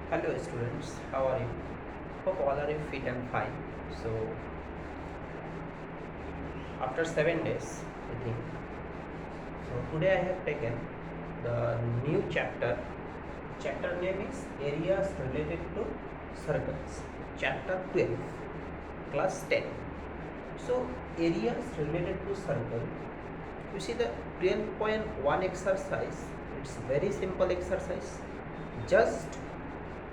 Hello students, how are you? Hope all are you fit and fine. So after 7 days, I think. So today I have taken the new chapter. Chapter name is areas related to circles. Chapter 12, class 10. So areas related to circle. You see the 12.1 exercise. It's very simple exercise. Just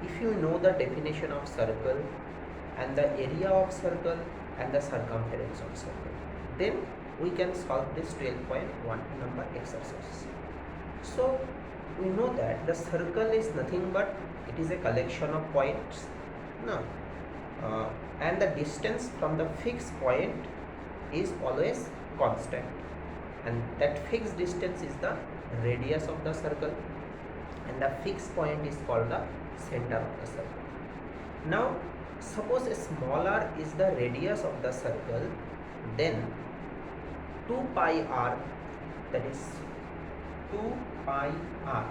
if you know the definition of circle and the area of circle and the circumference of circle, then we can solve this 12.1 number exercise. So we know that the circle is nothing but it is a collection of points, no, and the distance from the fixed point is always constant, and that fixed distance is the radius of the circle, and the fixed point is called the center of the circle. Now suppose a smaller is the radius of the circle, then 2 pi r, that is 2 pi r,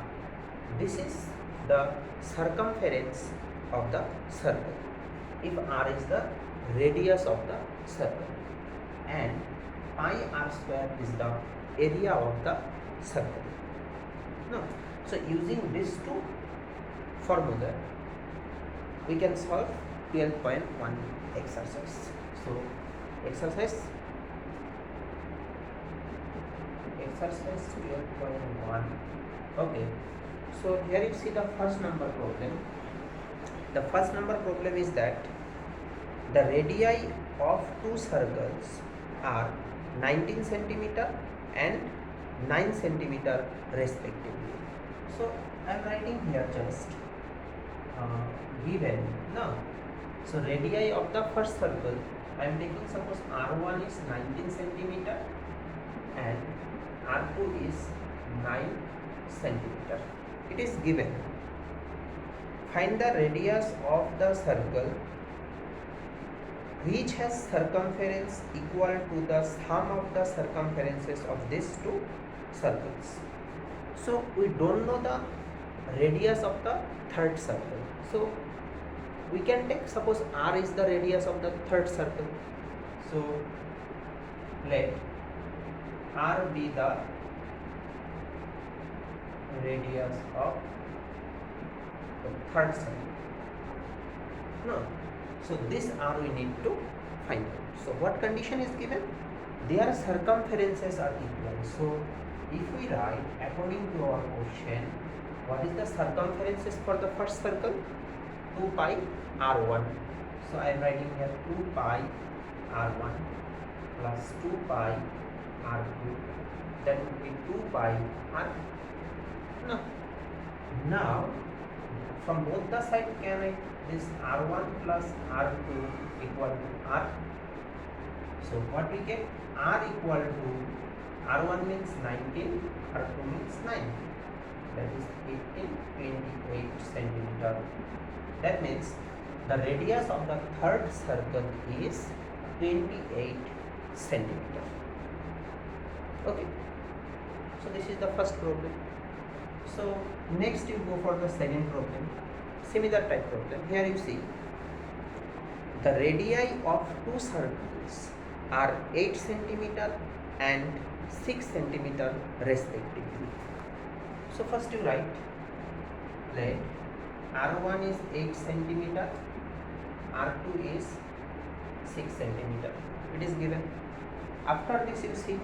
this is the circumference of the circle if r is the radius of the circle, and pi r square is the area of the circle. No, so using these two formula we can solve 12.1 exercise. So exercise 12.1. Okay, so here you see the first number problem. The first number problem is that the radii of two circles are 19 centimeter and 9 centimeter respectively. So I am writing here just given now. So radii of the first circle, I am taking, suppose r1 is 19 centimeter and r2 is 9 centimeter. It is given. Find the radius of the circle which has circumference equal to the sum of the circumferences of these two circles. So we don't know the radius of the third circle. So we can take, suppose r is the radius of the third circle. So let r be the radius of the third circle. No. So this r we need to find out. So what condition is given? Their circumferences are equal. So if we write according to our question, what is the circumferences for the first circle? 2 pi r1. So I am writing here 2 pi r1 plus 2 pi r2, that would be 2 pi r. No. Now from both the side can I this r1 plus r2 equal to r. So what we get? R equal to r1 means 19, r2 means 9, that is 1828 centimeter. That means the radius of the third circle is 28 centimeter. Okay, so this is the first problem. So next you go for the second problem, similar type problem. Here you see the radii of two circles are 8 centimeter and 6 centimeter respectively. So first you write, let r1 is 8 centimeter, r2 is 6 centimeter. It is given. After this you see,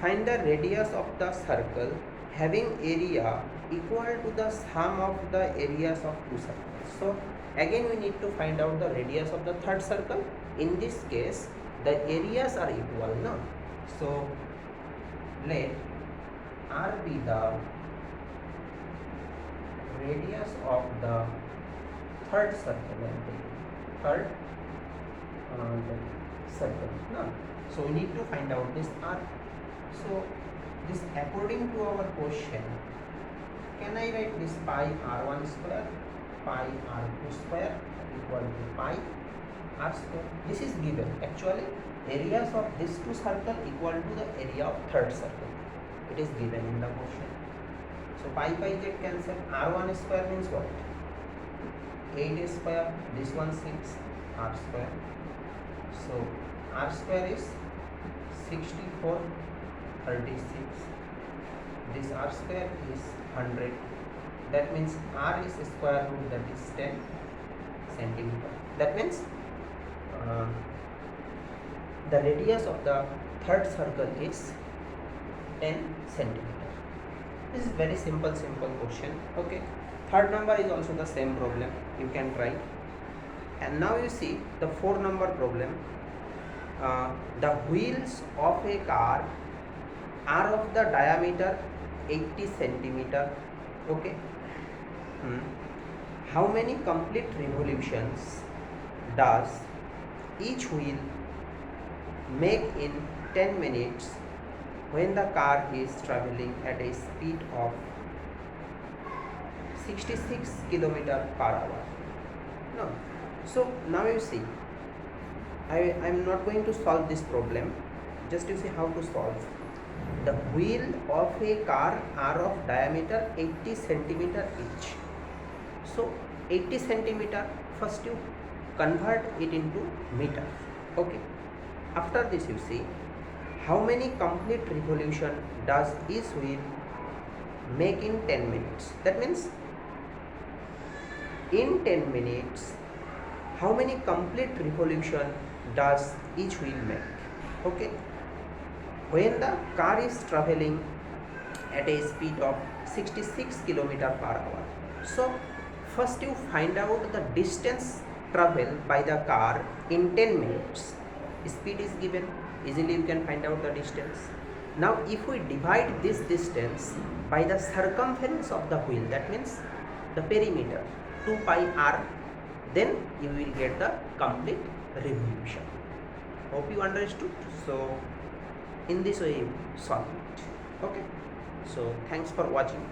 find the radius of the circle having area equal to the sum of the areas of two circles. So again we need to find out the radius of the third circle. In this case the areas are equal, no? So let r be the radius of the third circle, third circle, no? So we need to find out this r. So this according to our question, can I write this pi r1 square, pi r2 square equal to pi r square? This is given. Actually areas of these two circles equal to the area of third circle. It is given in the question. So pi pi get cancelled. R1 square means what? 8 square, this one 6 r square. So r square is 64 36. This r square is 100. That means r is square root, that is 10 centimeter. That means the radius of the third circle is 10 centimeter. This is very simple question. Okay, third number is also the same problem, you can try. And now you see the 4 number problem. The wheels of a car are of the diameter 80 centimeter. Okay, how many complete revolutions does each wheel make in 10 minutes when the car is traveling at a speed of 66 km per hour? No. So now you see, I am not going to solve this problem, just you see how to solve. The wheel of a car are of diameter 80 centimeter each. So 80 centimeter, first you convert it into meter. Okay, after this you see how many complete revolution does each wheel make in 10 minutes. That means in 10 minutes how many complete revolution does each wheel make. Okay, when the car is traveling at a speed of 66 km per hour. So first you find out the distance traveled by the car in 10 minutes. Speed is given, easily you can find out the distance. Now if we divide this distance by the circumference of the wheel, that means the perimeter, 2 pi r, then you will get the complete revolution. Hope you understood. So in this way you solve it. Okay, so thanks for watching.